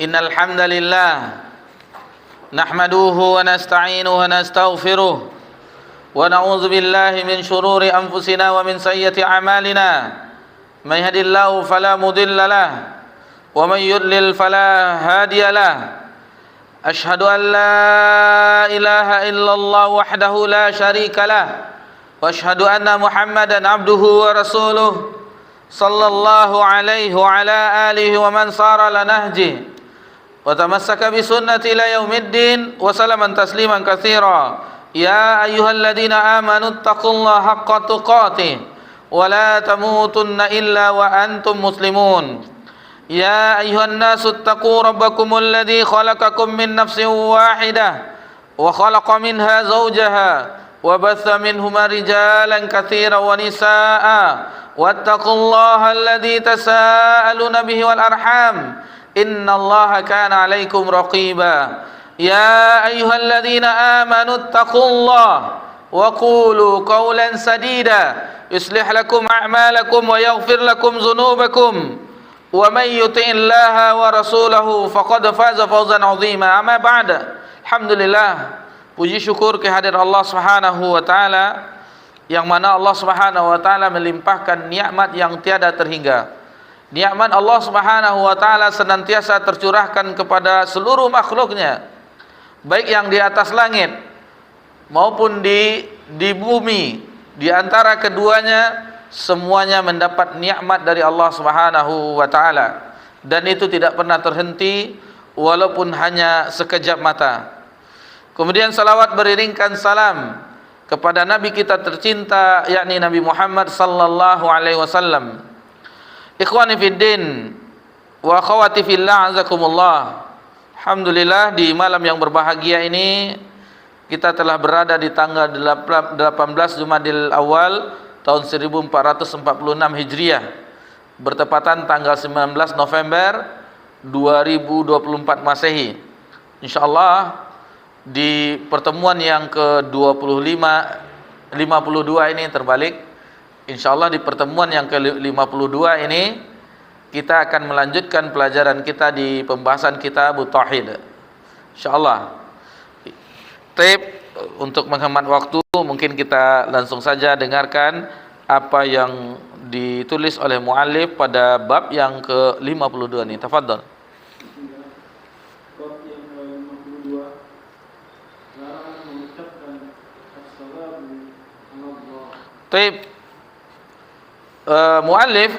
Innal hamdalillah nahmaduhu wa nasta'inuhu wa nastaghfiruh wa na'udzu billahi min shururi anfusina wa min sayyiati a'malina. May yahdihillahu fala mudilla lahu wa may yudlil fala hadiya lahu. Ashhadu an la ilaha illallah wahdahu la syarika lahu wa ashhadu anna Muhammadan abduhu wa rasuluh sallallahu alaihi wa ala alihi wa man sara ala nahji wa tamassaka bi sunnati ila yaumiddin wa salaman tasliman katsira. Ya ayyuhalladzina amanu taqullaha haqqa tuqatih wa la tamutunna illa wa antum muslimun. Ya ayyuhan nasu taqu rabbakumul ladzi khalaqakum min nafsin wahidah wa khalaqa minha zawjaha wa batha minhuma rijalan katsiran wa nisaa'a wattaqullaha alladzi tasaaluna bihi wal arham innallaha kana 'alaikum raqiba. Ya ayyuhalladzina amanu taqullaha wa qulu qawlan sadida yuslih lakum a'malakum wa yaghfir lakum dzunubakum wa may yuti'illaha wa rasulahu faqad faza fawzan 'azima. Amma ba'da. Alhamdulillah, puji syukur kehadirat Allah Subhanahu wa taala, yang mana Allah Subhanahu wa taala melimpahkan nikmat yang tiada terhingga. Nikmat Allah Subhanahu wa taala senantiasa tercurahkan kepada seluruh makhluknya, baik yang di atas langit maupun di bumi. Di antara keduanya semuanya mendapat nikmat dari Allah Subhanahu wa taala, dan itu tidak pernah terhenti walaupun hanya sekejap mata. Kemudian salawat beriringkan salam kepada Nabi kita tercinta, yakni Nabi Muhammad sallallahu alaihi wasallam. Ikhwani fiddin wa akhwati fillah, azakumullah. Alhamdulillah, di malam yang berbahagia ini kita telah berada di tanggal 18 Jumadil Awal tahun 1446 Hijriah, bertepatan tanggal 19 November 2024 Masehi. Insyaallah di pertemuan yang ke-52 ini terbalik. Insyaallah di pertemuan yang ke-52 ini kita akan melanjutkan pelajaran kita di pembahasan kitab Tauhid. Insyaallah. Untuk menghemat waktu, mungkin kita langsung saja dengarkan apa yang ditulis oleh muallif pada bab yang ke-52 ini. Tafadhal. Bab yang ke-52, larangan mengucapkan assalamu Allah. Muallif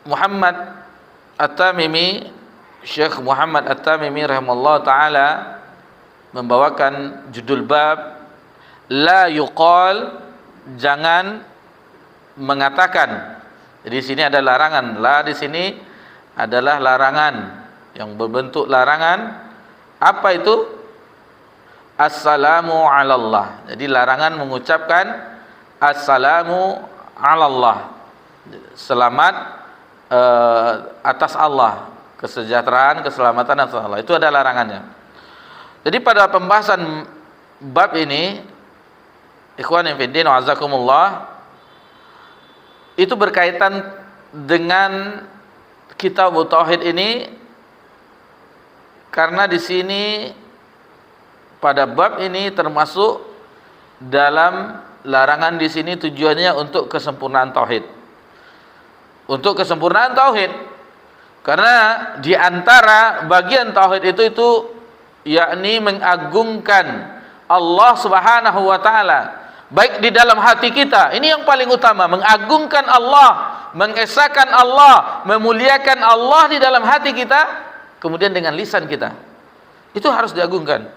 Muhammad At-Tamimi, Syekh Muhammad At-Tamimi rahimahullah taala membawakan judul bab la yuqal, jangan mengatakan. Jadi di sini ada larangan. La di sini adalah larangan yang berbentuk larangan. Apa itu? Assalamu alallah. Jadi larangan mengucapkan assalamu alallah, selamat atas Allah, kesejahteraan, keselamatan atas Allah. Itu ada larangannya. Jadi pada pembahasan bab ini, ikhwan fillah wa azakumullah, itu berkaitan dengan kitab Tauhid ini, karena di sini pada bab ini termasuk dalam larangan di sini tujuannya untuk kesempurnaan tauhid. Untuk kesempurnaan tauhid. Karena di antara bagian tauhid itu yakni mengagungkan Allah Subhanahu wa taala baik di dalam hati kita. Ini yang paling utama, mengagungkan Allah, mengesahkan Allah, memuliakan Allah di dalam hati kita, kemudian dengan lisan kita. Itu harus diagungkan.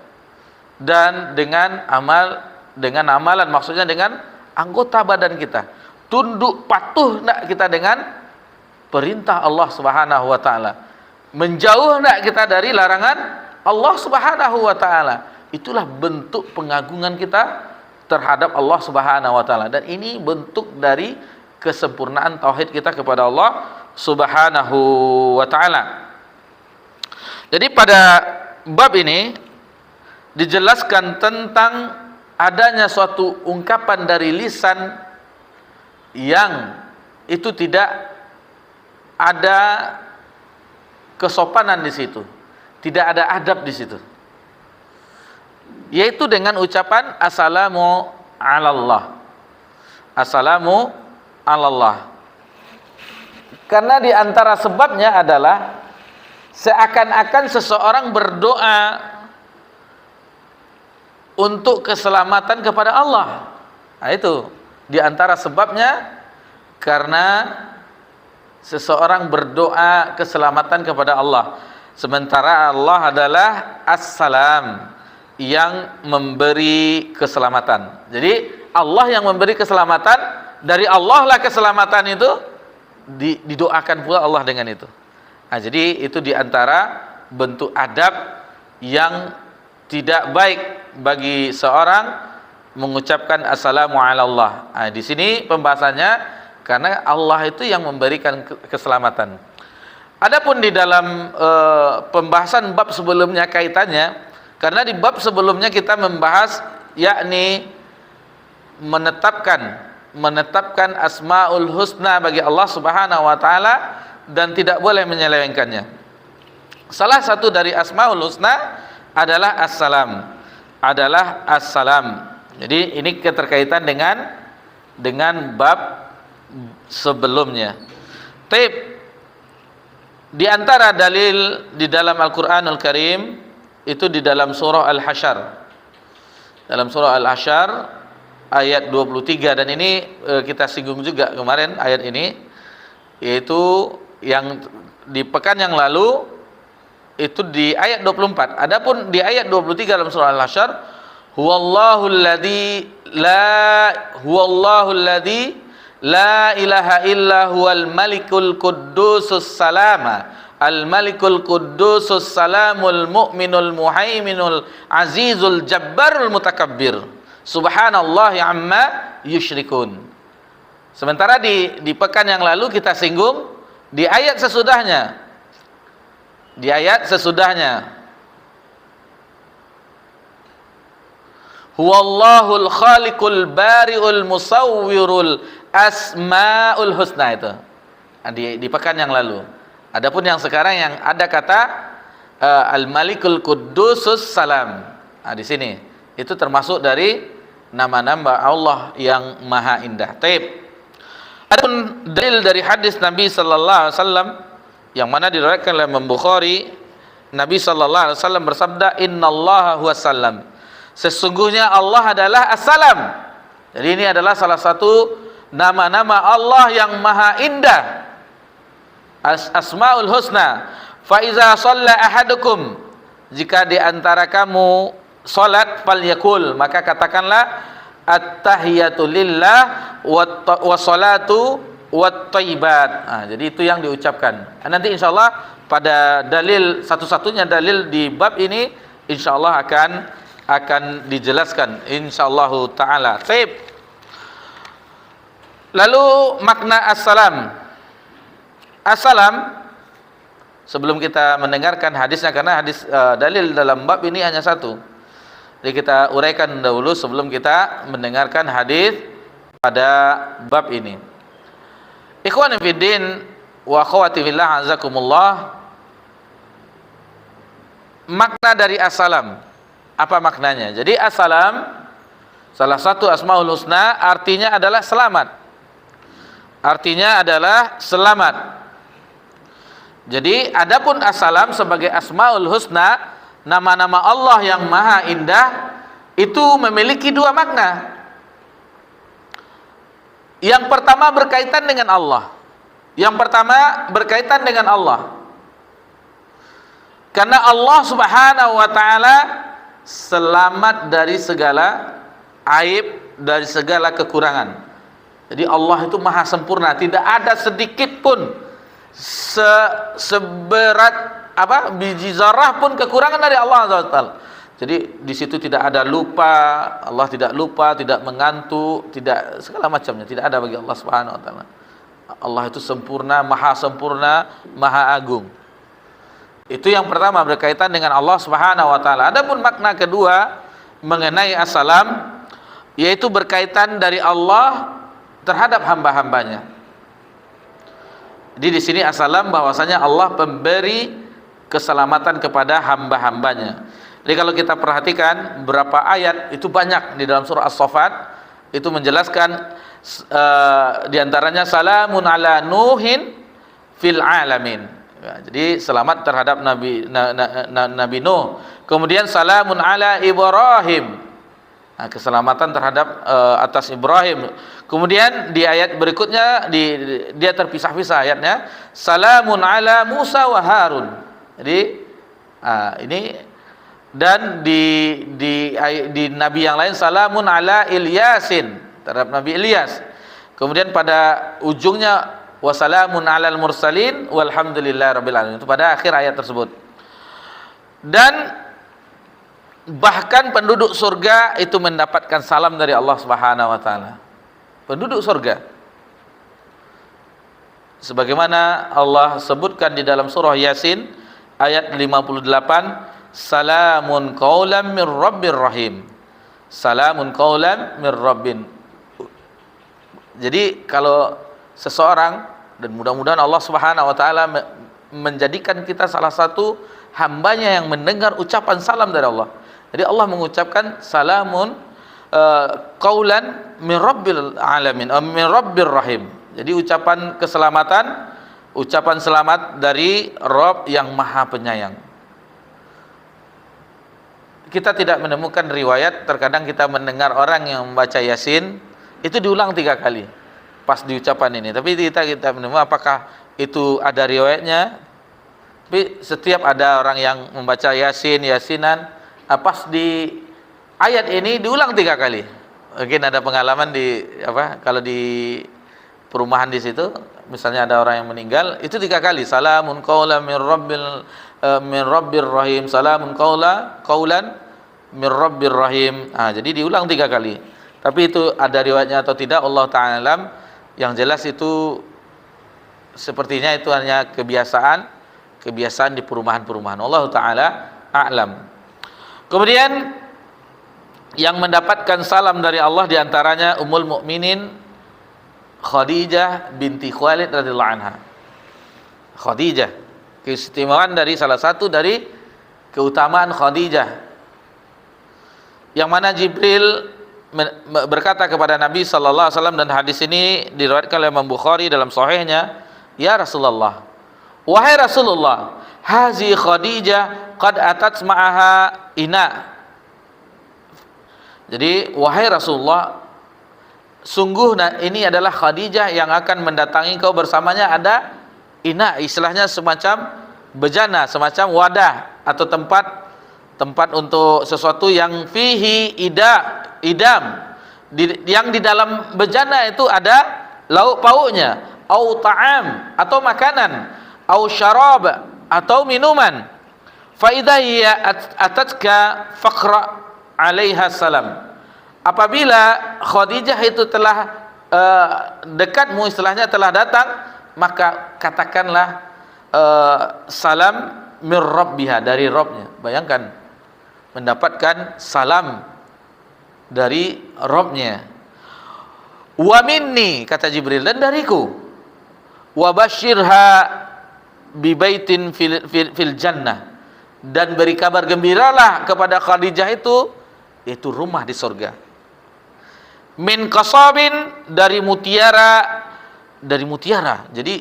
Dan dengan amalan, maksudnya dengan anggota badan kita. Tunduk patuh enggak kita dengan perintah Allah Subhanahu wa taala? Menjauh enggak kita dari larangan Allah Subhanahu wa taala? Itulah bentuk pengagungan kita terhadap Allah Subhanahu wa taala, dan ini bentuk dari kesempurnaan tauhid kita kepada Allah Subhanahu wa taala. Jadi pada bab ini dijelaskan tentang adanya suatu ungkapan dari lisan yang itu tidak ada kesopanan di situ. tidak ada adab di situ. Yaitu dengan ucapan assalamu alallah. Assalamu alallah. Karena di antara sebabnya adalah seakan-akan seseorang berdoa untuk keselamatan kepada Allah. Nah, itu di antara sebabnya, karena seseorang berdoa keselamatan kepada Allah, sementara Allah adalah As-Salam, yang memberi keselamatan. Jadi Allah yang memberi keselamatan, dari Allah lah keselamatan itu, didoakan pula Allah dengan itu. Nah, jadi itu di antara bentuk adab yang tidak baik bagi seorang mengucapkan assalamu alallah. Nah, di sini pembahasannya karena Allah itu yang memberikan keselamatan. Adapun di dalam pembahasan bab sebelumnya kaitannya, karena di bab sebelumnya kita membahas yakni menetapkan asmaul husna bagi Allah Subhanahu wa taala dan tidak boleh menyelewengkannya. Salah satu dari asmaul husna adalah assalam. Jadi ini keterkaitan dengan bab sebelumnya. Di antara dalil di dalam Al-Qur'anul Karim itu di dalam surah Al-Hasyr. Dalam surah Al-Hasyr ayat 23, dan ini kita singgung juga kemarin ayat ini, yaitu yang di pekan yang lalu itu di ayat 24. Adapun di ayat 23 dalam surah Al-Hasyr, huwallahu alladzi la ilaha illa huwal malikul quddusus salama al-malikul quddusus salamul mu'minul muhaiminul azizul jabbarul mutakabbir subhanallahi amma yusyrikun. Sementara di pekan yang lalu kita singgung di ayat sesudahnya. Huwallahul khaliqul bari'ul musawwirul asmaul husna, itu di pekan yang lalu. Adapun yang sekarang yang ada kata al-malikul quddusus salam. Nah, di sini itu termasuk dari nama-nama Allah yang maha indah. Taib. Adapun dalil dari hadis Nabi sallallahu alaihi wasallam yang mana diriwayatkan oleh Imam Bukhari, Nabi sallallahu alaihi wasallam bersabda, innallaha huwas salam. Sesungguhnya Allah adalah As-Salam. Jadi ini adalah salah satu nama-nama Allah yang maha indah, Asmaul Husna. Fa iza shalla ahadukum, jika di antara kamu salat, falyakul, maka katakanlah at-tahiyatu lillah wa salatu wat thayyibat. Nah, jadi itu yang diucapkan. Nanti insyaallah pada dalil satu-satunya dalil di bab ini insyaallah akan dijelaskan insyaallah taala. Baik. Lalu makna assalam. Assalam, sebelum kita mendengarkan hadisnya, karena hadis dalil dalam bab ini hanya satu. Jadi kita uraikan dahulu sebelum kita mendengarkan hadis pada bab ini. Ikhwani fiddin wa akhwati fillah, azakumullah. Makna dari assalam, apa maknanya? Jadi assalam, salah satu asmaul husna, artinya adalah selamat. Jadi adapun assalam sebagai asmaul husna, nama-nama Allah yang maha indah, itu memiliki dua makna. Yang pertama berkaitan dengan Allah. Karena Allah Subhanahu wa taala selamat dari segala aib, dari segala kekurangan. Jadi Allah itu maha sempurna, tidak ada sedikit pun seberat biji zarah pun kekurangan dari Allah SWT. Jadi di situ tidak ada lupa, Allah tidak lupa, tidak mengantuk, tidak segala macamnya, tidak ada bagi Allah Subhanahu wa taala. Allah itu sempurna, maha agung. Itu yang pertama, berkaitan dengan Allah Subhanahu wa taala. Adapun makna kedua mengenai assalam, yaitu berkaitan dari Allah terhadap hamba-hambanya. Jadi di sini assalam bahwasanya Allah pemberi keselamatan kepada hamba-hambanya. Jadi kalau kita perhatikan berapa ayat itu banyak di dalam surah As-Saffat itu menjelaskan diantaranya salamun ala Nuhin fil alamin. Ya, jadi selamat terhadap Nabi Nuh. Kemudian salamun ala Ibrahim. Nah, keselamatan terhadap atas Ibrahim. Kemudian di ayat berikutnya dia terpisah-pisah ayatnya salamun ala Musa wa Harun. Jadi ini dan di nabi yang lain salamun ala Ilyasin terhadap Nabi Ilyas. Kemudian pada ujungnya wasalamun alal mursalin walhamdulillahirabbil alamin. Itu pada akhir ayat tersebut. Dan bahkan penduduk surga itu mendapatkan salam dari Allah Subhanahu wa taala. Penduduk surga. Sebagaimana Allah sebutkan di dalam surah Yasin ayat 58, salamun qaulan mir rabbir rahim. Salamun qaulan mir rabbin. Jadi kalau seseorang, dan mudah-mudahan Allah Subhanahu wa taala menjadikan kita salah satu hambanya yang mendengar ucapan salam dari Allah. Jadi Allah mengucapkan salamun qaulan min rabbil alamin, min rabbir rahim. Jadi ucapan keselamatan, ucapan selamat dari Rabb yang Maha Penyayang. Kita tidak menemukan riwayat, terkadang kita mendengar orang yang membaca Yasin itu diulang 3 kali pas di ucapan ini. Tapi kita menemukan apakah itu ada riwayatnya. Tapi setiap ada orang yang membaca Yasinan, pas di ayat ini diulang 3 kali. Mungkin ada pengalaman kalau di perumahan di situ, misalnya ada orang yang meninggal, itu 3 kali. Salamun qaulan min rabbir rahim, salamun qaulan min rabbir rahim. Jadi diulang 3 kali. Tapi itu ada riwayatnya atau tidak, Allah Ta'ala alam. Yang jelas itu sepertinya itu hanya kebiasaan di perumahan-perumahan. Allah Ta'ala a'lam. Kemudian yang mendapatkan salam dari Allah diantaranya Ummul Mukminin Khadijah binti Khuwailid radhiyallahu anha. Khadijah, keistimewaan dari salah satu dari keutamaan Khadijah, yang mana Jibril berkata kepada Nabi sallallahu alaihi wasallam, dan hadis ini diriwayatkan oleh Imam Bukhari dalam sahihnya, ya Rasulullah, wahai Rasulullah, hazi Khadijah qad atat ma'aha ina. Jadi wahai Rasulullah, sungguh ini adalah Khadijah yang akan mendatangi kau, bersamanya ada ina, istilahnya semacam bejana, semacam wadah atau tempat untuk sesuatu yang fihi idam, yang di dalam bejana itu ada lauk pauknya, au ta'am atau makanan, au syarab atau minuman. Fa idza hiya atatka faqra 'alaiha salam. Apabila Khadijah itu telah dekatmu, istilahnya telah datang, maka katakanlah salam mir rabbiha, dari Rabbnya. Bayangkan mendapatkan salam dari Rabbnya. Wa minni, kata Jibril, dan dariku. Wa basyirha bi baitin fil jannah, dan beri kabar gembiralah kepada Khadijah itu rumah di surga. Min qasabin, dari mutiara, jadi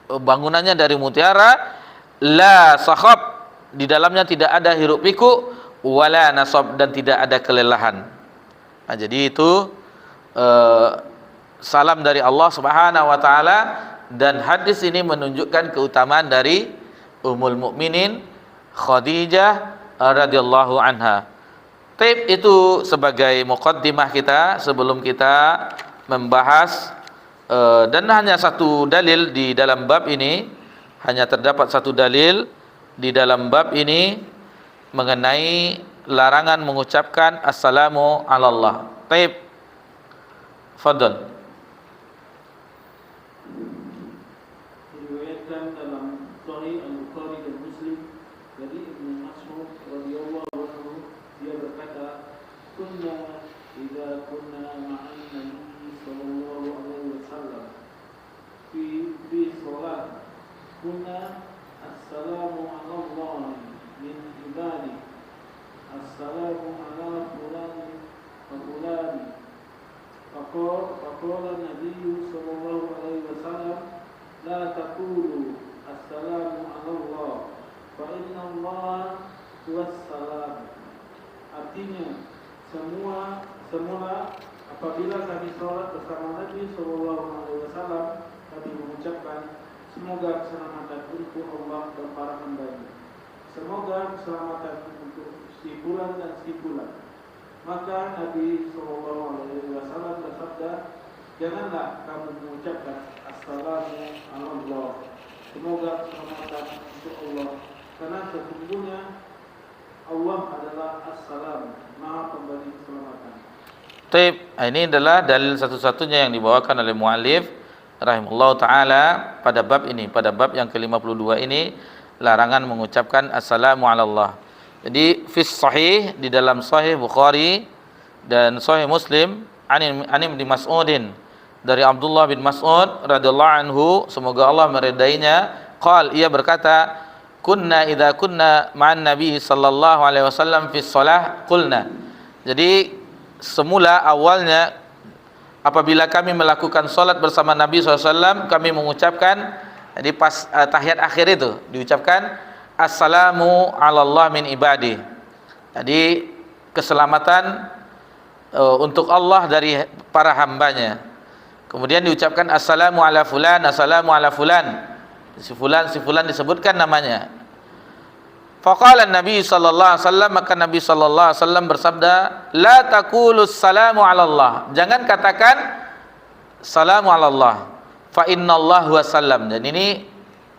bangunannya dari mutiara, la sakhab, di dalamnya tidak ada hiruk pikuk, wala nasab, dan tidak ada kelelahan. Jadi itu salam dari Allah Subhanahu wa taala, dan hadis ini menunjukkan keutamaan dari Ummul Mukminin Khadijah radhiyallahu anha. Taib itu sebagai muqaddimah kita sebelum kita membahas, dan hanya satu dalil di dalam bab ini, hanya terdapat satu dalil di dalam bab ini mengenai larangan mengucapkan assalamu ala Allah. Taib, fadhal. Diriwayatkan dalam Sahih Al-Bukhari dan Muslim dari Ibnu Mas'ud radhiyallahu anhu, dia berkata, kunna idza kunna ma'an nabi sallallahu alaihi wasallam fi salat kunna assalamu ala Allah Semula apabila kami sholat bersama Nabi Sallallahu Alaihi Wasallam, kami mengucapkan semoga keselamatan untuk Allah dan para hamba-Nya. Semoga keselamatan untuk si fulan dan si fulan. Maka Nabi Sallallahu Alaihi Wasallam bersabda, janganlah kamu mengucapkan assalamu Allah. Semoga keselamatan untuk Allah, karena sesungguhnya Allah adalah assalam, Maha Pemberi keselamatan. Taib, ini adalah dalil satu-satunya yang dibawakan oleh muallif rahimahullah taala pada bab ini, pada bab yang ke-52 ini, larangan mengucapkan assalamu ala Allah. Jadi fis sahih, di dalam sahih Bukhari dan sahih Muslim, Anim bin Mas'udin, dari Abdullah bin Mas'ud radhiyallahu anhu, semoga Allah meridainya, ia berkata, kunna idza kunna ma'an nabi sallallahu alaihi wasallam fi shalah qulna. Jadi semula awalnya apabila kami melakukan salat bersama Nabi SAW, kami mengucapkan, jadi pas tahiyat akhir itu diucapkan assalamu ala Allah min ibadi. Jadi keselamatan untuk Allah dari para hambanya. Kemudian diucapkan assalamu ala fulan, assalamu ala fulan. Si fulan disebutkan namanya. Faqala Nabi sallallahu alaihi wasallam, maka Nabi sallallahu alaihi wasallam bersabda, la taqulus salamu ala Allah. Jangan katakan salamu ala Allah. Fa innallahu wasallam. Dan ini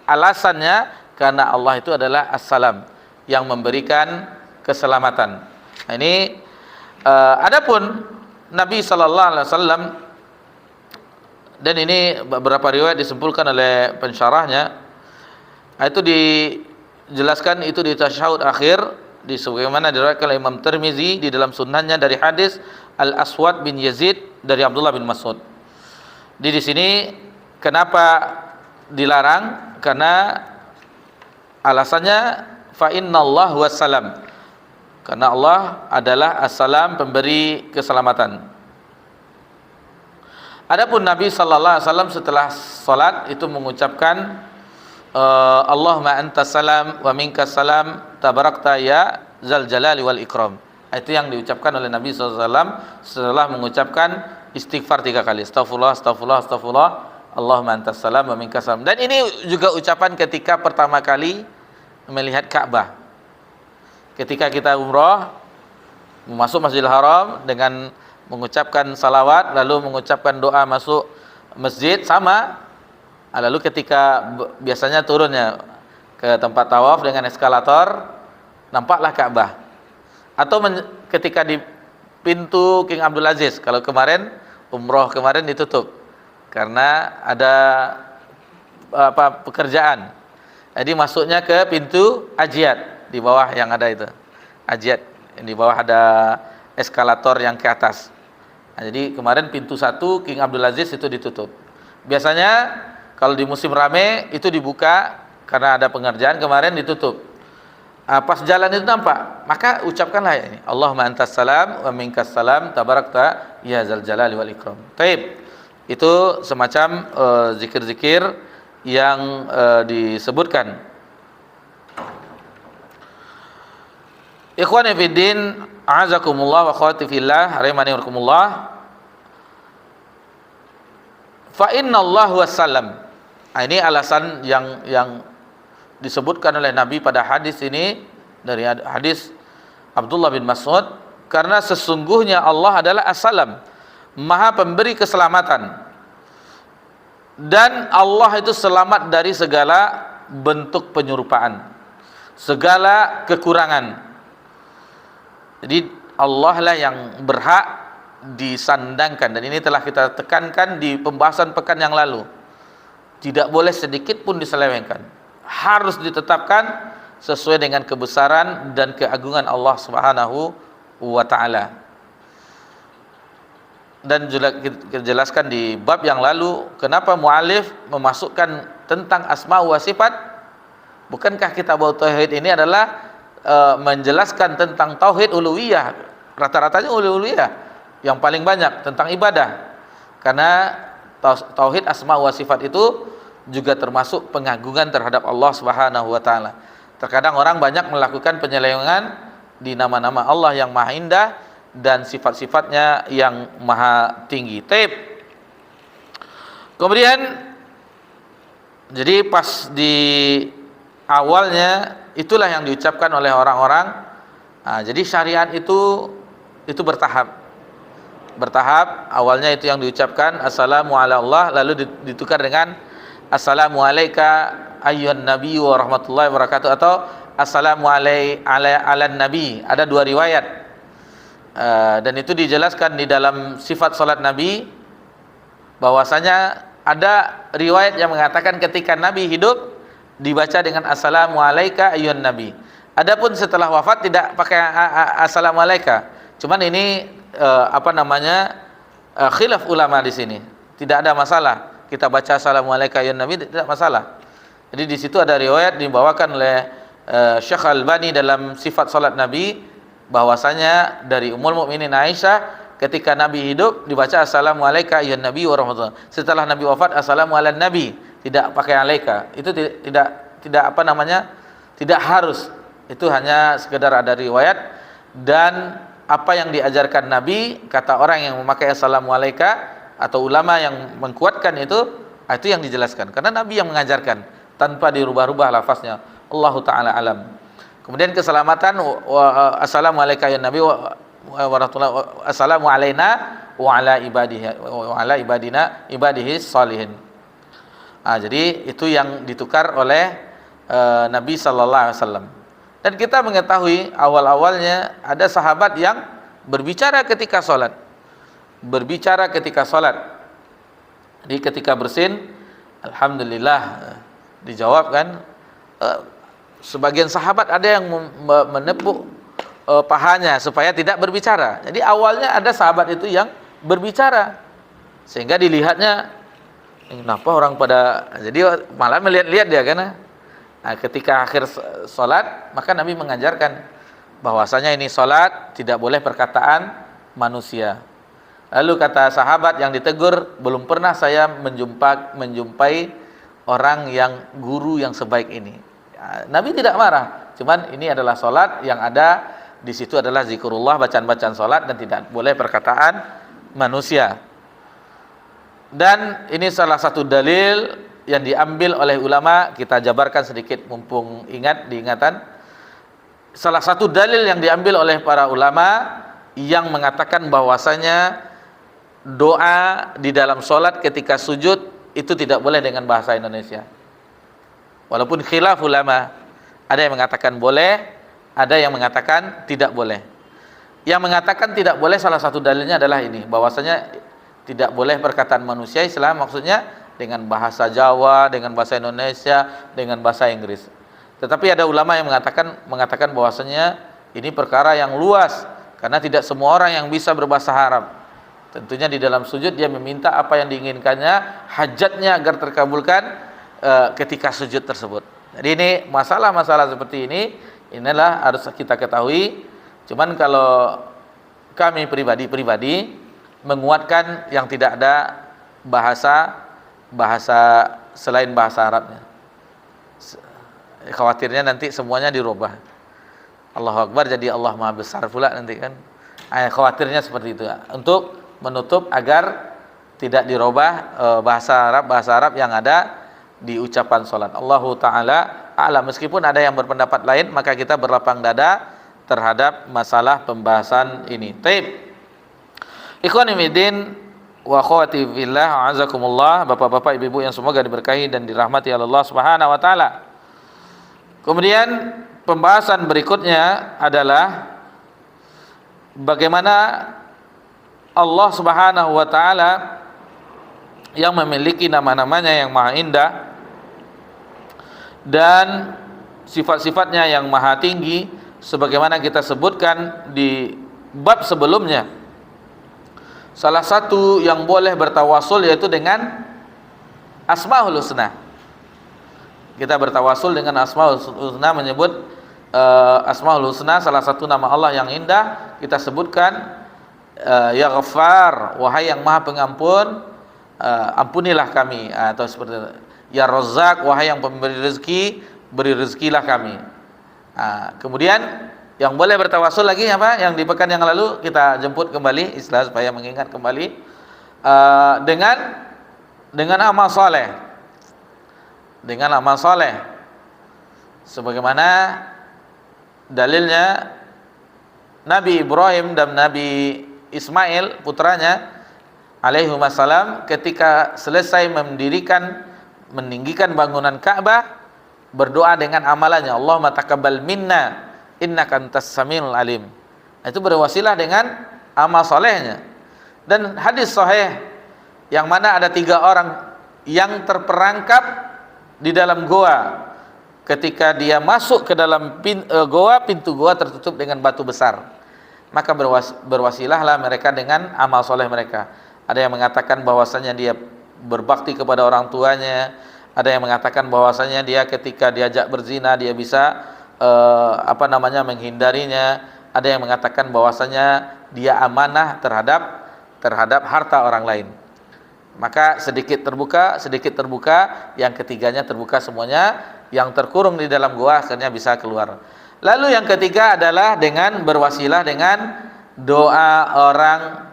alasannya karena Allah itu adalah assalam, yang memberikan keselamatan. Nah, ini adapun Nabi sallallahu alaihi wasallam, dan ini beberapa riwayat disimpulkan oleh pensyarahnya, itu dijelaskan itu di tasyahud akhir, di sebagaimana diriwayatkan oleh Imam Tirmizi di dalam sunnahnya dari hadis Al-Aswad bin Yazid dari Abdullah bin Mas'ud. Di sini kenapa dilarang? Karena alasannya fa innallahu wassalam, karena Allah adalah assalam, pemberi keselamatan. Adapun Nabi sallallahu alaihi wasallam setelah salat itu mengucapkan Allahumma antas salam wa minkas salam tabarakta ya zal jalali wal ikram. Itu yang diucapkan oleh Nabi sallallahu alaihi wasallam setelah mengucapkan istighfar 3 kali. Astaghfirullah, astaghfirullah, astaghfirullah. Allahumma antas salam wa minkas salam. Dan ini juga ucapan ketika pertama kali melihat Ka'bah. Ketika kita umrah masuk Masjidil Haram dengan mengucapkan salawat, lalu mengucapkan doa masuk masjid sama. Lalu ketika biasanya turunnya ke tempat tawaf dengan eskalator, nampaklah Ka'bah. Atau ketika di pintu King Abdul Aziz, kalau kemarin umroh kemarin ditutup karena ada pekerjaan. Jadi masuknya ke pintu Ajiat, di bawah yang ada itu. Ajiat, di bawah ada eskalator yang ke atas. Nah, jadi kemarin pintu 1 King Abdul Aziz itu ditutup. Biasanya kalau di musim rame itu dibuka, karena ada pengerjaan kemarin ditutup. Pas jalan itu nampak, maka ucapkanlah ini, Allahumma antas salam wa minkas salam tabarakta ya zal jalali wal ikram. Taib. Itu semacam zikir-zikir yang disebutkan. Ikhwani fiddin, a'azakumullah wa akhwati fillah, rahimani wa rahimakumullah. Fa innallahu wassalam. Ini alasan yang disebutkan oleh Nabi pada hadis ini, dari hadis Abdullah bin Mas'ud, karena sesungguhnya Allah adalah assalam, Maha pemberi keselamatan. Dan Allah itu selamat dari segala bentuk penyerupaan, segala kekurangan. Jadi Allah lah yang berhak disandangkan, dan ini telah kita tekankan di pembahasan pekan yang lalu. Tidak boleh sedikit pun diselewengkan, harus ditetapkan sesuai dengan kebesaran dan keagungan Allah Subhanahu wa taala. Dan juga kita jelaskan di bab yang lalu, kenapa muallif memasukkan tentang asma wa sifat. Bukankah kitab tauhid ini adalah menjelaskan tentang tauhid uluhiyah, rata-ratanya uluhiyah yang paling banyak tentang ibadah, karena tauhid asma wa sifat itu juga termasuk pengagungan terhadap Allah Subhanahu wa taala. Terkadang orang banyak melakukan penyelewengan di nama-nama Allah yang maha indah dan sifat-sifatnya yang maha tinggi. Taib. Kemudian jadi pas di awalnya itulah yang diucapkan oleh orang-orang. Jadi syariat itu bertahap. Awalnya itu yang diucapkan assalamu ala Allah, lalu ditukar dengan assalamu alayka ayyuhan nabi wa rahmatullahi wa barakatuh, atau assalamu ala nabi. Ada dua riwayat, dan itu dijelaskan di dalam sifat salat Nabi, bahwasanya ada riwayat yang mengatakan ketika Nabi hidup dibaca dengan assalamu alayka ayyuhan nabi. Adapun setelah wafat tidak pakai assalamu alayka. Cuman ini khilaf ulama di sini. Tidak ada masalah kita baca assalamu alayka ayyuhan nabi, tidak masalah. Jadi di situ ada riwayat dibawakan oleh Syekh Al-Albani dalam sifat salat Nabi, bahwasanya dari Ummul Mukminin Aisyah ketika Nabi hidup dibaca assalamu alayka ayyuhan nabi wa rahmatullah. Setelah Nabi wafat assalamu ala nabi, tidak pakai alayka. Itu tidak harus. Itu hanya sekedar ada riwayat, dan apa yang diajarkan Nabi, kata orang yang memakai assalamu alayka atau ulama yang mengkuatkan itu yang dijelaskan, karena Nabi yang mengajarkan tanpa dirubah-rubah lafaznya. Allahu taala alam. Kemudian keselamatan assalamu alayka ya nabi wa rahmatullah, assalamu alayna wa ala ibadihi salihin. Jadi itu yang ditukar oleh Nabi sallallahu alaihi wasallam. Dan kita mengetahui awal-awalnya ada sahabat yang berbicara ketika sholat. Jadi ketika bersin, alhamdulillah, dijawab kan. Sebagian sahabat ada yang menepuk pahanya supaya tidak berbicara. Jadi awalnya ada sahabat itu yang berbicara, sehingga dilihatnya, kenapa orang pada, jadi malah melihat-lihat dia kan. Ketika akhir sholat, maka Nabi mengajarkan bahwasanya ini sholat tidak boleh perkataan manusia. Lalu kata sahabat yang ditegur, belum pernah saya menjumpai orang yang guru yang sebaik ini. Nabi tidak marah, cuman ini adalah sholat, yang ada di situ adalah zikrullah, bacaan-bacaan sholat, dan tidak boleh perkataan manusia. Dan ini salah satu dalil yang diambil oleh ulama. Kita jabarkan sedikit mumpung diingatan. Salah satu dalil yang diambil oleh para ulama yang mengatakan bahwasanya doa di dalam sholat ketika sujud itu tidak boleh dengan bahasa Indonesia. Walaupun khilaf ulama, ada yang mengatakan boleh, ada yang mengatakan tidak boleh. Yang mengatakan tidak boleh, salah satu dalilnya adalah ini, bahwasanya tidak boleh perkataan manusia, Islam maksudnya dengan bahasa Jawa, dengan bahasa Indonesia, dengan bahasa Inggris. Tetapi ada ulama yang mengatakan bahwasanya ini perkara yang luas, karena tidak semua orang yang bisa berbahasa Arab. Tentunya di dalam sujud dia meminta apa yang diinginkannya, hajatnya agar terkabulkan ketika sujud tersebut. Jadi ini masalah-masalah seperti inilah harus kita ketahui. Cuman kalau kami pribadi menguatkan yang tidak ada bahasa selain bahasa Arabnya. Khawatirnya nanti semuanya dirubah. Allahu Akbar jadi Allah Maha Besar pula nanti kan. Khawatirnya seperti itu. Untuk menutup agar tidak dirubah bahasa Arab yang ada di ucapan salat. Allahu taala a'lam. Meskipun ada yang berpendapat lain, maka kita berlapang dada terhadap masalah pembahasan ini. Taib. Ikhwani fillah wa akhwati fillah, a'azakumullah, bapak-bapak, ibu-ibu yang semoga diberkahi dan dirahmati Allah Subhanahu wa taala. Kemudian pembahasan berikutnya adalah bagaimana Allah Subhanahu wa taala yang memiliki nama-namanya yang maha indah dan sifat-sifatnya yang maha tinggi, sebagaimana kita sebutkan di bab sebelumnya. Salah satu yang boleh bertawasul yaitu dengan Asmaul Husna. Kita bertawasul dengan Asmaul Husna, menyebut Asmaul Husna, salah satu nama Allah yang indah. Kita sebutkan Ya Ghaffar, wahai yang maha pengampun, ampunilah kami, atau seperti itu. Ya Razzaq, wahai yang pemberi rezeki, beri rezekilah kami. Kemudian Yang boleh bertawasul lagi apa? Yang di pekan yang lalu kita jemput kembali istilah supaya mengingat kembali dengan amal soleh. Dengan amal soleh. Sebagaimana dalilnya Nabi Ibrahim dan Nabi Ismail putranya alaihissalam ketika selesai meninggikan bangunan Ka'bah, berdoa dengan amalannya, Allahumma taqabbal minna innaka antas samiul alim. Itu berwasilah dengan amal solehnya. Dan hadis sahih yang mana ada 3 orang yang terperangkap di dalam goa. Ketika dia masuk ke dalam goa, pintu goa tertutup dengan batu besar. Maka berwasilahlah mereka dengan amal soleh mereka. Ada yang mengatakan bahwasanya dia berbakti kepada orang tuanya. Ada yang mengatakan bahwasanya dia ketika diajak berzina dia bisa menghindarinya. Ada yang mengatakan bahwasanya dia amanah terhadap harta orang lain. Maka sedikit terbuka, yang ketiganya terbuka semuanya, yang terkurung di dalam gua akhirnya bisa keluar. Lalu yang ketiga adalah dengan berwasilah dengan doa orang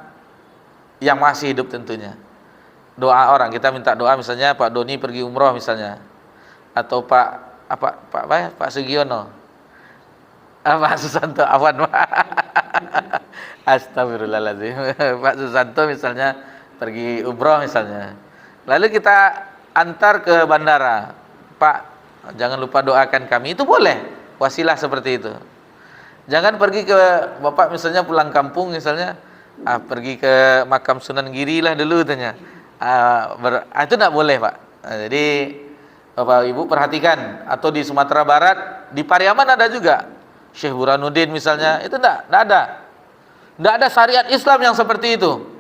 yang masih hidup tentunya. Doa orang, kita minta doa misalnya Pak Doni pergi umroh misalnya, atau Pak Sugiono, Pak Susanto, Astagfirullahaladzim, Pak Susanto misalnya pergi umroh misalnya, lalu kita antar ke bandara, Pak jangan lupa doakan kami, itu boleh wasilah seperti itu. Jangan pergi ke bapak misalnya pulang kampung misalnya, pergi ke makam Sunan Giri lah dulu tanya, itu tidak boleh Pak. Jadi Bapak Ibu perhatikan, atau di Sumatera Barat, di Pariaman ada juga Syekh Burhanuddin misalnya, itu tidak ada syariat Islam yang seperti itu.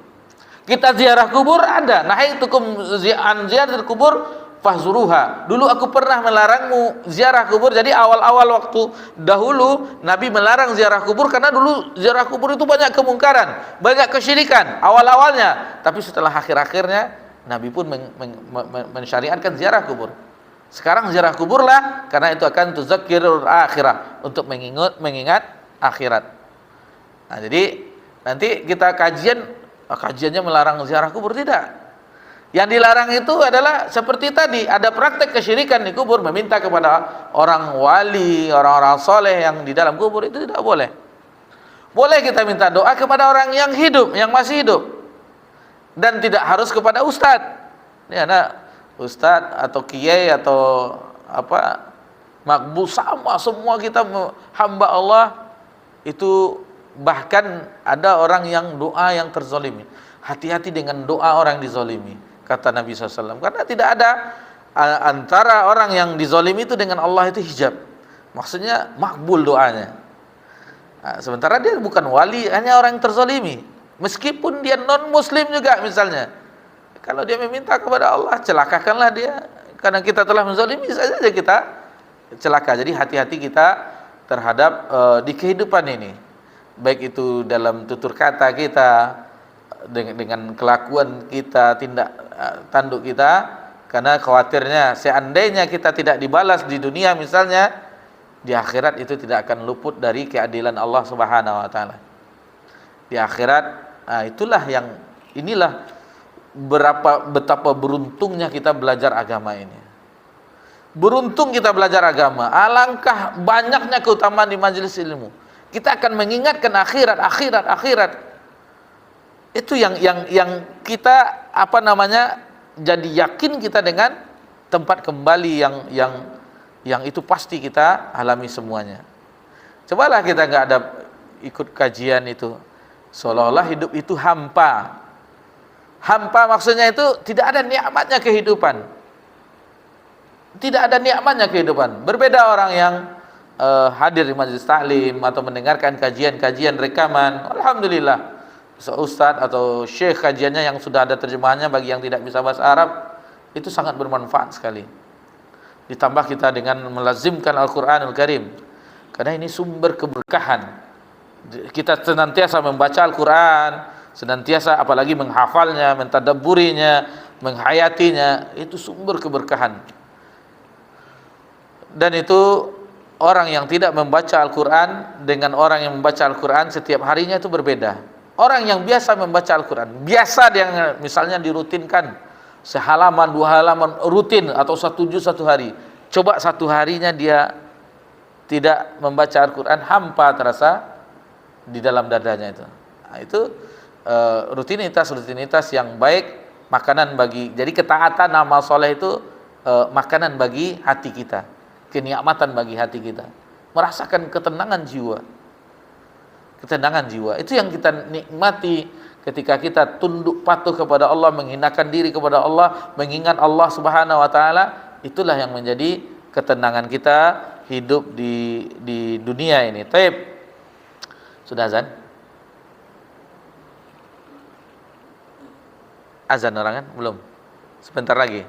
Kita ziarah kubur ada, nahaitukum an ziaratil kubur fahzuruha. Dulu aku pernah melarangmu ziarah kubur. Jadi awal-awal waktu dahulu Nabi melarang ziarah kubur karena dulu ziarah kubur itu banyak kemungkaran, banyak kesyirikan awal-awalnya. Tapi setelah akhir-akhirnya Nabi pun mensyariatkan ziarah kubur. Sekarang ziarah kuburlah karena itu akan tuzakkirul akhirah, untuk mengingat akhirat. Nah, jadi nanti kita kajiannya melarang ziarah kubur, tidak. Yang dilarang itu adalah seperti tadi, ada praktek kesyirikan di kubur, meminta kepada orang wali, orang-orang soleh yang di dalam kubur, itu tidak boleh. Boleh kita minta doa kepada orang yang hidup, yang masih hidup, dan tidak harus kepada ustadz. Ini ada ustadz atau kiai atau makbul, sama semua kita hamba Allah. Itu bahkan ada orang yang doa yang terzolimi. Hati-hati dengan doa orang yang dizolimi, kata Nabi SAW. Karena tidak ada antara orang yang dizolimi itu dengan Allah itu hijab. Maksudnya makbul doanya. Sementara dia bukan wali, hanya orang yang terzolimi. Meskipun dia non muslim juga misalnya, kalau dia meminta kepada Allah, celakakanlah dia. Karena kita telah menzolimi saja kita celaka. Jadi hati-hati kita terhadap di kehidupan ini, baik itu dalam tutur kata kita, dengan kelakuan kita, tindak tanduk kita. Karena khawatirnya seandainya kita tidak dibalas di dunia misalnya, di akhirat itu tidak akan luput dari keadilan Allah Subhanahu wa taala. Di akhirat, inilah betapa beruntungnya kita belajar agama ini. Beruntung kita belajar agama. Alangkah banyaknya keutamaan di majelis ilmu. Kita akan mengingatkan akhirat. Itu yang kita jadi yakin kita dengan tempat kembali yang itu pasti kita alami semuanya. Cobalah kita nggak ada ikut kajian itu, seolah-olah hidup itu hampa. Hampa maksudnya itu tidak ada nikmatnya kehidupan. Tidak ada nikmatnya kehidupan. Berbeda orang yang hadir di majelis taklim atau mendengarkan kajian-kajian rekaman. Alhamdulillah, ustaz atau syekh kajiannya yang sudah ada terjemahannya bagi yang tidak bisa bahasa Arab, itu sangat bermanfaat sekali. Ditambah kita dengan melazimkan Al-Quranul Karim, karena ini sumber keberkahan. Kita senantiasa membaca Al-Quran, senantiasa apalagi menghafalnya, mentadabburinya, menghayatinya, itu sumber keberkahan. Dan itu orang yang tidak membaca Al-Quran dengan orang yang membaca Al-Quran setiap harinya itu berbeda. Orang yang biasa membaca Al-Quran, biasa dia misalnya dirutinkan sehalaman, 2 halaman rutin, atau 1 juz 1 hari. Coba 1 harinya dia tidak membaca Al-Quran, hampa terasa di dalam dadanya itu. Nah, itu rutinitas yang baik, makanan bagi, jadi ketaatan amal soleh itu makanan bagi hati kita, kenikmatan bagi hati kita, merasakan ketenangan jiwa. Ketenangan jiwa itu yang kita nikmati ketika kita tunduk patuh kepada Allah, menghinakan diri kepada Allah, mengingat Allah Subhanahu wa taala. Itulah yang menjadi ketenangan kita hidup di dunia ini. Taib. Sudah azan? Azan orang kan? Belum. Sebentar lagi.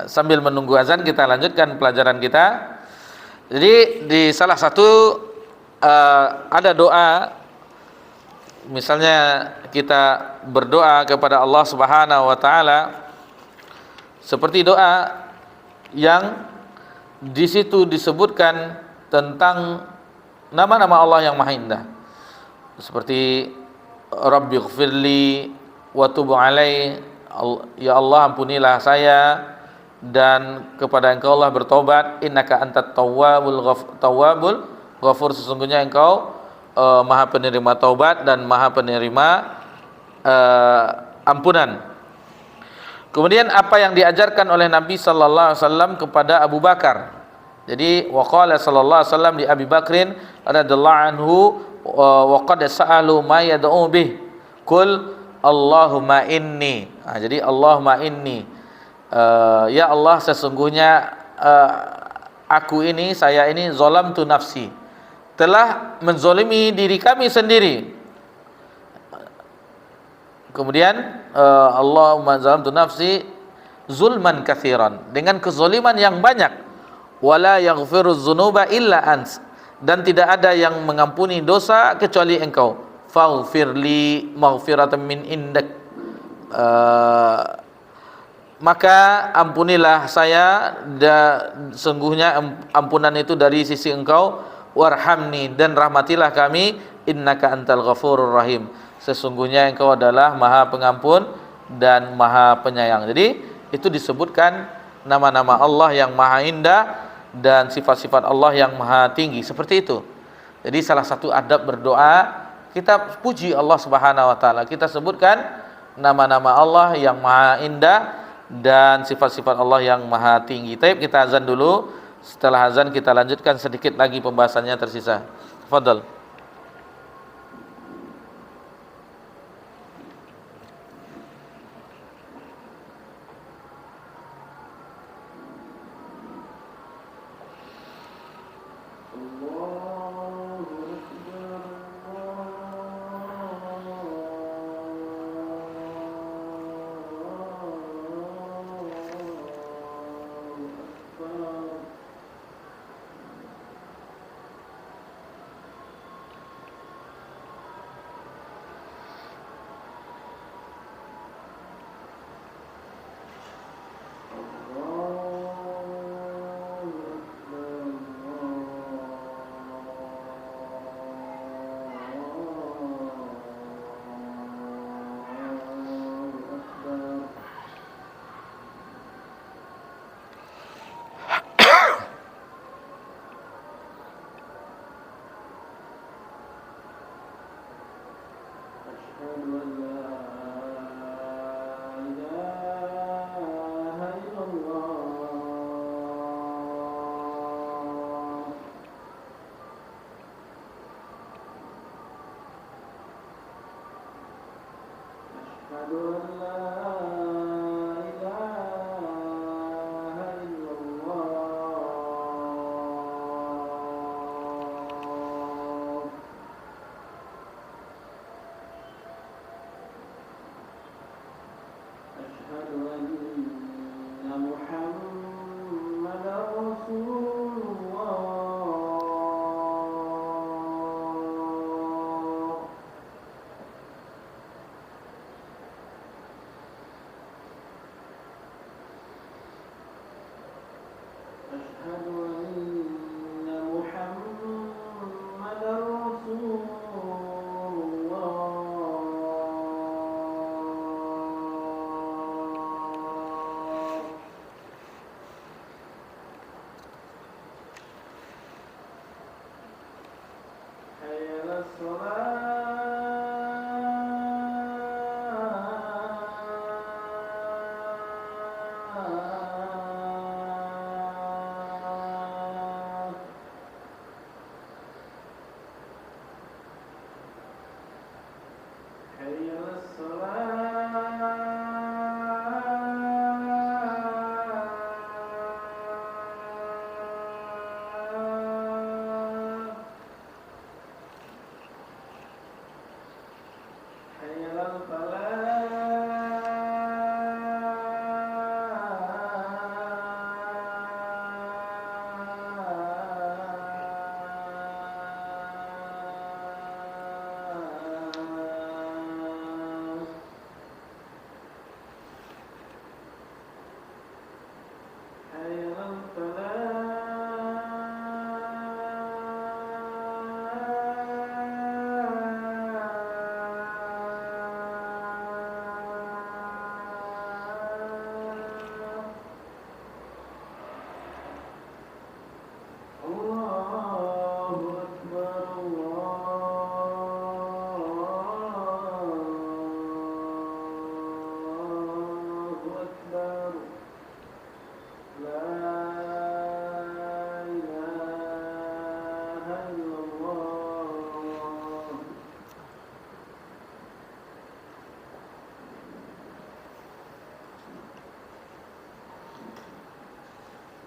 Sambil menunggu azan kita lanjutkan pelajaran kita. Jadi di salah satu ada doa, misalnya kita berdoa kepada Allah Subhanahu wa taala seperti doa yang di situ disebutkan tentang nama-nama Allah yang Maha Indah, seperti Rabbighfirli wa tub alai, ya Allah ampunilah saya dan kepada Engkau Allah bertobat, innaka antat tawwabul ghafur, sesungguhnya Engkau Maha penerima taubat dan Maha penerima ampunan. Kemudian apa yang diajarkan oleh Nabi sallallahu alaihi wasallam kepada Abu Bakar. Jadi waqala sallallahu alaihi wasallam di Abi Bakrin radhiyallahu anhu, wa qad sa'alu ma yad'u bih qul Allahumma inni. Jadi Allahumma inni, ya Allah sesungguhnya aku ini, saya ini zalamtu nafsi, telah menzolimi diri kami sendiri. Kemudian Allahumma zalamtu nafsi zulman katsiran, dengan kezaliman yang banyak. Wala yaghfiru dzunuba illa ants, dan tidak ada yang mengampuni dosa kecuali Engkau. Faghfirli maghfiratan min indak, maka ampunilah saya, sungguhnya ampunan itu dari sisi Engkau. Warhamni, dan rahmatilah kami, innaka antal ghafurur rahim, sesungguhnya Engkau adalah Maha Pengampun dan Maha Penyayang. Jadi itu disebutkan nama-nama Allah yang Maha Indah dan sifat-sifat Allah yang Maha Tinggi, seperti itu. Jadi salah satu adab berdoa, kita puji Allah Subhanahu wa taala, kita sebutkan nama-nama Allah yang Maha Indah dan sifat-sifat Allah yang Maha Tinggi. Taib, kita azan dulu. Setelah azan kita lanjutkan sedikit lagi pembahasannya tersisa. Tafadhal.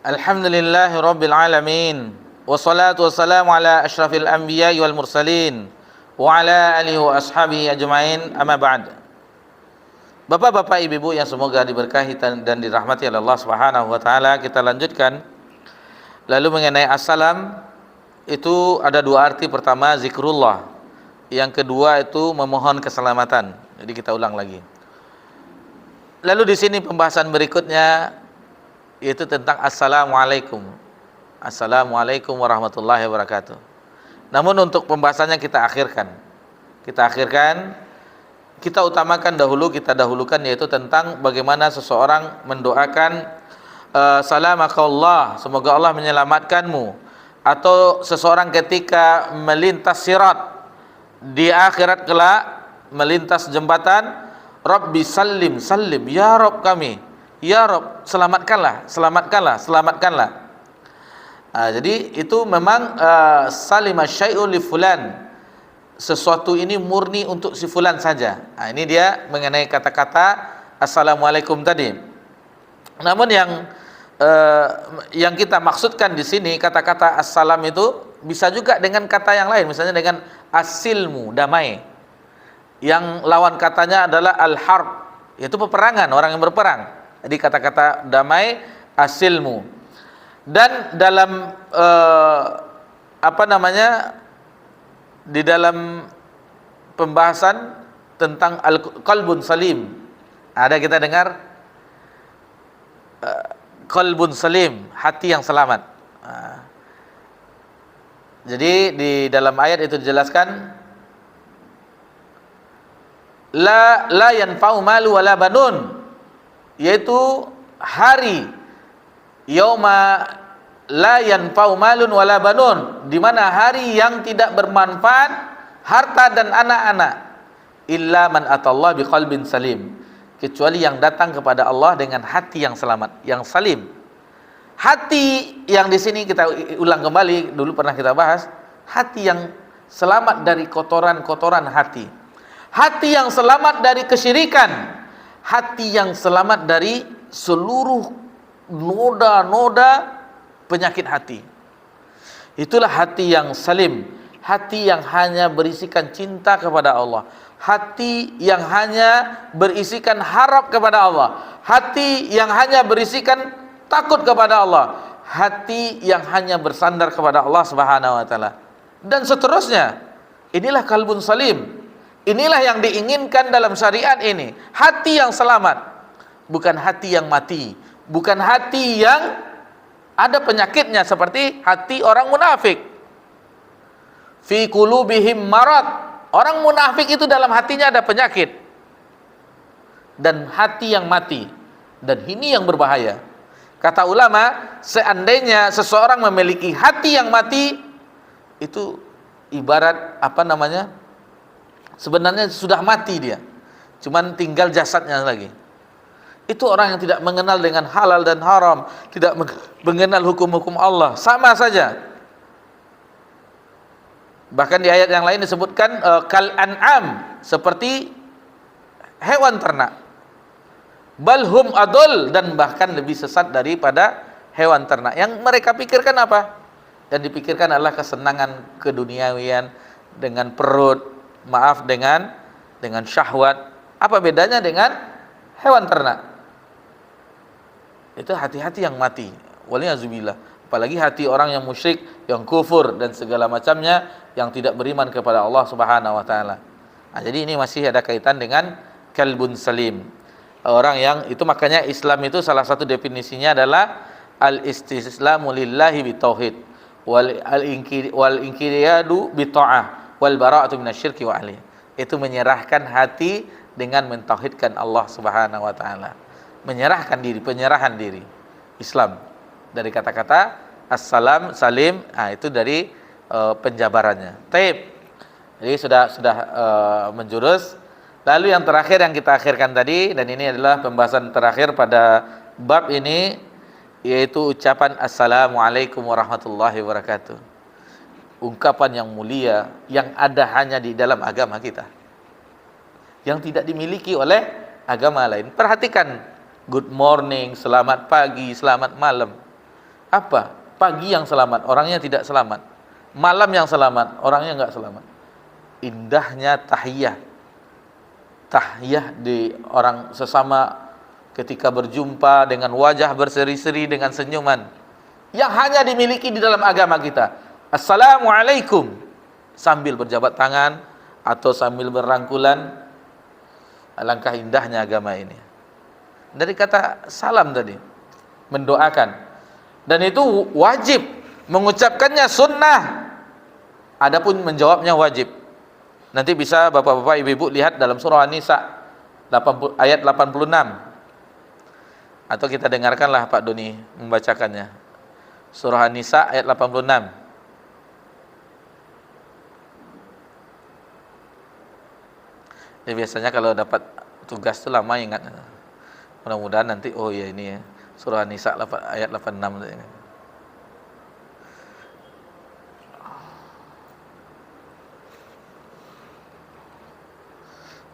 Alhamdulillahi Rabbil Alamin. Wassalatu wassalamu ala ashrafil anbiya wal mursalin wa ala alihi wa ashabihi ajma'in, amma ba'd. Bapak-bapak, ibu-ibu yang semoga diberkahi dan dirahmati oleh Allah Subhanahu wa taala, kita lanjutkan. Lalu mengenai assalam, itu ada dua arti. Pertama zikrullah, yang kedua itu memohon keselamatan. Jadi kita ulang lagi. Lalu di sini pembahasan berikutnya yaitu tentang assalamualaikum. Assalamualaikum warahmatullahi wabarakatuh. Namun untuk pembahasannya kita akhirkan. Kita utamakan dahulu, kita dahulukan, yaitu tentang bagaimana seseorang mendoakan salamakallah, semoga Allah menyelamatkanmu, atau seseorang ketika melintas sirat di akhirat kelak, melintas jembatan, Rabbi sallim sallim, ya Rabb kami, ya Rabb, selamatkanlah. Jadi itu memang salima syai'u li fulan, sesuatu ini murni untuk si fulan saja. Ini dia mengenai kata-kata assalamualaikum tadi. Namun yang kita maksudkan di sini, kata-kata assalam itu bisa juga dengan kata yang lain, misalnya dengan asilmu, damai. Yang lawan katanya adalah al-harb, yaitu peperangan, orang yang berperang. Jadi kata-kata damai, asilmu. Dan dalam di dalam pembahasan tentang qalbun salim, ada kita dengar qalbun salim, hati yang selamat. Jadi di dalam ayat itu dijelaskan la yanfa'u malu wala banun, yaitu hari yauma la yanfa'u malun wala banun, di mana hari yang tidak bermanfaat harta dan anak-anak, illa man atallah biqalbin salim, kecuali yang datang kepada Allah dengan hati yang selamat, yang salim. Hati yang di sini kita ulang kembali, dulu pernah kita bahas, hati yang selamat dari kotoran-kotoran hati, hati yang selamat dari kesyirikan, hati yang selamat dari seluruh noda-noda penyakit hati. Itulah hati yang salim, hati yang hanya berisikan cinta kepada Allah, hati yang hanya berisikan harap kepada Allah, hati yang hanya berisikan takut kepada Allah, hati yang hanya bersandar kepada Allah Subhanahu wa taala, dan seterusnya. Inilah kalbun salim. Inilah yang diinginkan dalam syariat ini, hati yang selamat, bukan hati yang mati, bukan hati yang ada penyakitnya seperti hati orang munafik. Fi qulubihim marad, orang munafik itu dalam hatinya ada penyakit, dan hati yang mati, dan ini yang berbahaya. Kata ulama, seandainya seseorang memiliki hati yang mati, itu ibarat apa namanya? Sebenarnya sudah mati dia. Cuman tinggal jasadnya lagi. Itu orang yang tidak mengenal dengan halal dan haram, tidak mengenal hukum-hukum Allah, sama saja. Bahkan di ayat yang lain disebutkan kal an'am, seperti hewan ternak. Balhum adol, dan bahkan lebih sesat daripada hewan ternak. Yang mereka pikirkan apa? Yang dipikirkan adalah kesenangan keduniawian dengan perut, dengan syahwat. Apa bedanya dengan hewan ternak? Itu hati-hati yang mati. Waliyazubillah. Apalagi hati orang yang musyrik, yang kufur dan segala macamnya, yang tidak beriman kepada Allah Subhanahu wa taala. Nah, jadi ini masih ada kaitan dengan kalbun salim. Orang yang itu, makanya Islam itu salah satu definisinya adalah al-istislamu lillahi bitauhid wal inqiyadu bita'ah wal bara'atu minasyirki wa ahli. Itu menyerahkan hati dengan mentauhidkan Allah Subhanahu wa taala. Menyerahkan diri, penyerahan diri. Islam dari kata-kata assalam salim, itu dari penjabarannya. Taib. Jadi sudah menjurus. Lalu yang terakhir yang kita akhirkan tadi, dan ini adalah pembahasan terakhir pada bab ini, yaitu ucapan assalamualaikum warahmatullahi wabarakatuh. Ungkapan yang mulia yang ada hanya di dalam agama kita, yang tidak dimiliki oleh agama lain. Perhatikan, good morning, selamat pagi, selamat malam. Apa? Pagi yang selamat, orangnya tidak selamat. Malam yang selamat, orangnya enggak selamat. Indahnya tahiyah di orang sesama ketika berjumpa, dengan wajah berseri-seri, dengan senyuman, yang hanya dimiliki di dalam agama kita. Assalamualaikum, sambil berjabat tangan atau sambil berrangkulan. Alangkah indahnya agama ini. Dari kata salam tadi, mendoakan, dan itu wajib. Mengucapkannya sunnah, adapun menjawabnya wajib. Nanti bisa bapak-bapak, ibu-ibu lihat dalam surah An-Nisa ayat 86, atau kita dengarkanlah Pak Doni membacakannya. Surah An-Nisa ayat 86. Biasanya kalau dapat tugas itu lama ingat. Mudah-mudahan nanti, oh ya ini ya, surah An-Nisa ayat 86 ini.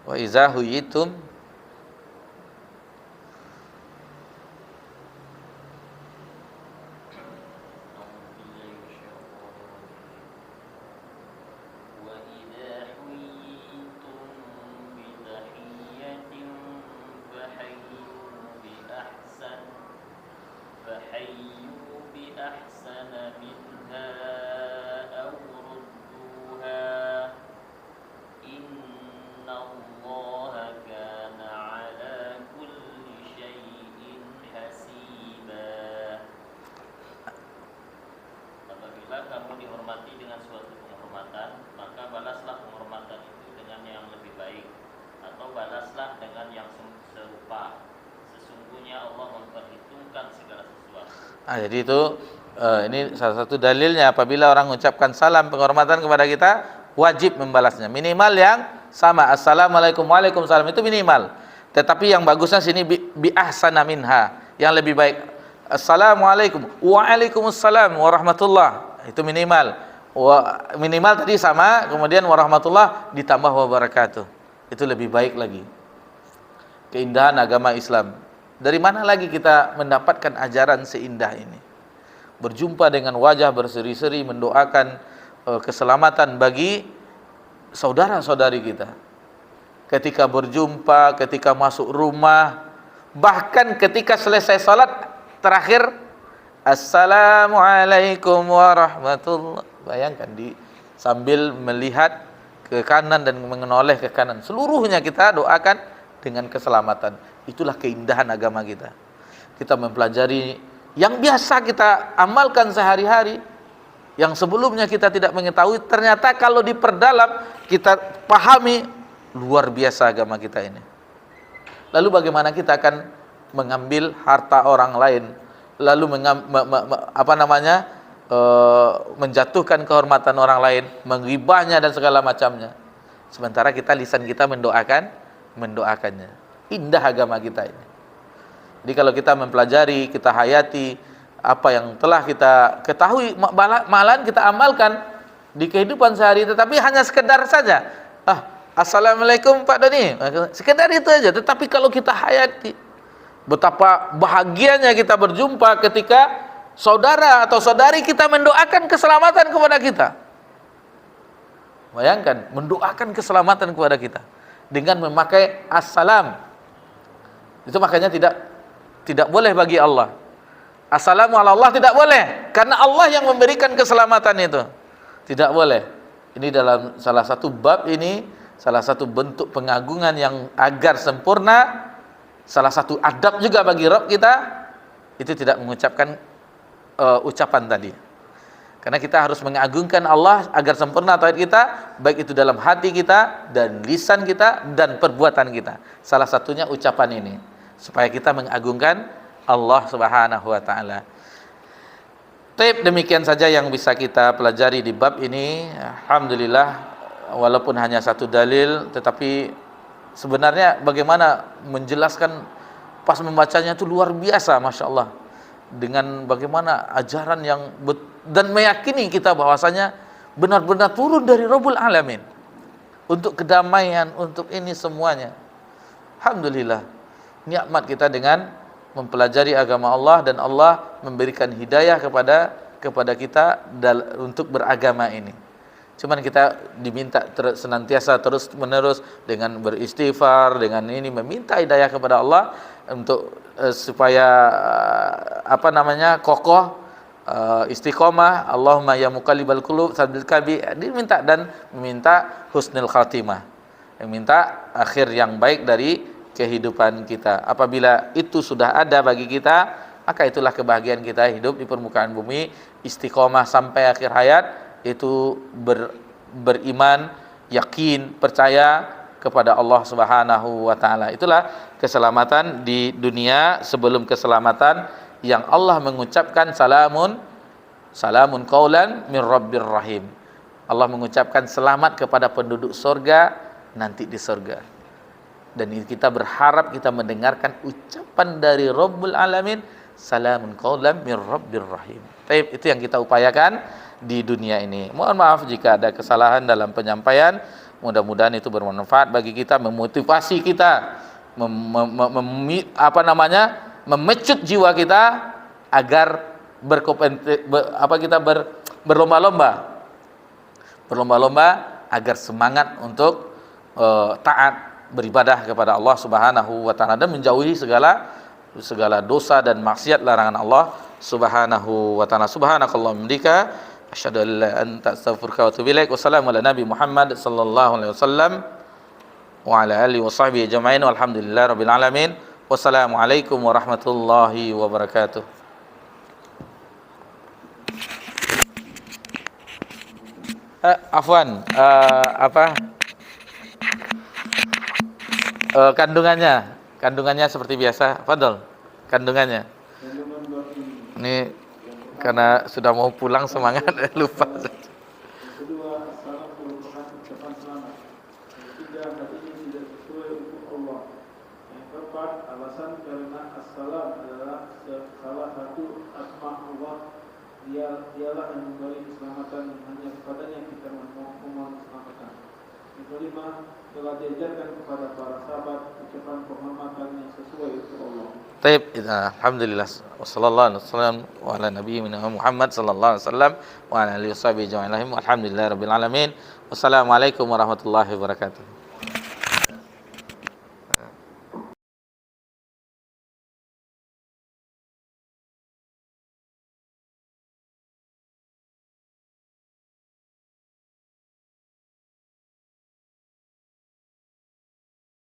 Wa iza huyitum jadi itu ini salah satu dalilnya, apabila orang mengucapkan salam penghormatan kepada kita, wajib membalasnya. Minimal yang sama, assalamualaikum, waalaikumsalam, itu minimal. Tetapi yang bagusnya sini bi ahsana minha, yang lebih baik. Assalamualaikum, waalaikumsalam warahmatullah, itu minimal. Minimal tadi sama, kemudian warahmatullah ditambah wabarakatuh, itu lebih baik lagi. Keindahan agama Islam. Dari mana lagi kita mendapatkan ajaran seindah ini? Berjumpa dengan wajah berseri-seri, mendoakan keselamatan bagi saudara-saudari kita. Ketika berjumpa, ketika masuk rumah, bahkan ketika selesai salat terakhir, assalamualaikum warahmatullah. Bayangkan, sambil melihat ke kanan dan menoleh ke kanan, seluruhnya kita doakan dengan keselamatan. Itulah keindahan agama kita. Kita mempelajari yang biasa kita amalkan sehari-hari, yang sebelumnya kita tidak mengetahui, ternyata kalau diperdalam kita pahami, luar biasa agama kita ini. Lalu bagaimana kita akan mengambil harta orang lain, lalu menjatuhkan kehormatan orang lain, menggibahnya dan segala macamnya. Sementara kita lisan kita mendoakannya. Indah agama kita ini. Jadi kalau kita mempelajari, kita hayati apa yang telah kita ketahui, malahan kita amalkan di kehidupan sehari, tetapi hanya sekedar saja. Assalamualaikum Pak Doni, sekedar itu aja. Tetapi kalau kita hayati, betapa bahagianya kita berjumpa ketika saudara atau saudari kita mendoakan keselamatan kepada kita. Bayangkan, mendoakan keselamatan kepada kita dengan memakai assalam. Itu makanya tidak boleh bagi Allah. Assalamu ala Allah tidak boleh, karena Allah yang memberikan keselamatan itu. Tidak boleh. Ini dalam salah satu bab ini, salah satu bentuk pengagungan yang agar sempurna, salah satu adab juga bagi Rabb kita, itu tidak mengucapkan ucapan tadi. Karena kita harus mengagungkan Allah agar sempurna tauhid kita, baik itu dalam hati kita dan lisan kita dan perbuatan kita. Salah satunya ucapan ini, supaya kita mengagungkan Allah Subhanahu wa taala. Demikian saja yang bisa kita pelajari di bab ini. Alhamdulillah, walaupun hanya satu dalil, tetapi sebenarnya bagaimana menjelaskan pas membacanya itu luar biasa, Masya Allah. Dengan bagaimana ajaran yang dan meyakini kita bahwasanya benar-benar turun dari Rabbul Alamin untuk kedamaian, untuk ini semuanya. Alhamdulillah, nikmat kita dengan mempelajari agama Allah, dan Allah memberikan hidayah kepada kita untuk beragama ini. Cuman kita diminta senantiasa terus menerus dengan beristighfar, dengan ini meminta hidayah kepada Allah untuk supaya kokoh, istiqomah. Allahumma ya muqallibal qulub tsabbit qalbi, meminta husnul khatimah, meminta akhir yang baik dari kehidupan kita. Apabila itu sudah ada bagi kita, maka itulah kebahagiaan kita hidup di permukaan bumi, istiqomah sampai akhir hayat, itu beriman, yakin, percaya kepada Allah Subhanahu wa taala. Itulah keselamatan di dunia sebelum keselamatan yang Allah mengucapkan salamun qaulan min rabbir rahim. Allah mengucapkan selamat kepada penduduk surga nanti di surga. Dan kita berharap kita mendengarkan ucapan dari Rabbul Alamin, salamun qaulan min rabbir rahim. Itu yang kita upayakan di dunia ini. Mohon maaf jika ada kesalahan dalam penyampaian. Mudah-mudahan itu bermanfaat bagi kita, memotivasi kita, memecut jiwa kita agar berlomba-lomba agar semangat untuk taat beribadah kepada Allah Subhanahu wa taala dan menjauhi segala dosa dan maksiat larangan Allah Subhanahu wa taala. Subhanakallahumma bika asyhadu an la ilaha illa anta astaghfiruka wa atubu ilaik. Wassalamu ala nabi Muhammad sallallahu alaihi wasallam wa ala alihi washabbihi ajmain walhamdulillahi rabbil alamin. Wassalamualaikum warahmatullahi wabarakatuh. Kandungannya seperti biasa, Fadol. Kandungannya. Ini karena sudah mau pulang semangat lupa. Kedua, salam merupakan ucapan selamat. Ketiga, hal ini tidak sesuai hukum Allah. Yang keempat, alasan karena assalam adalah salah satu asma Allah. Dialah yang memberi keselamatan, hanya kepadanya kita memohon keselamatan. Yang kelima, telah diajarkan kepada para sahabat ucapan penghormatan yang sesuai untuk Allah. Alhamdulillah. Wassallallahu ala nabiyyina Muhammad sallallahu alaihi wasallam wa ala alihi washabihi ajma'in. Alhamdulillahirabbil alamin. Wassalamualaikum warahmatullahi wabarakatuh.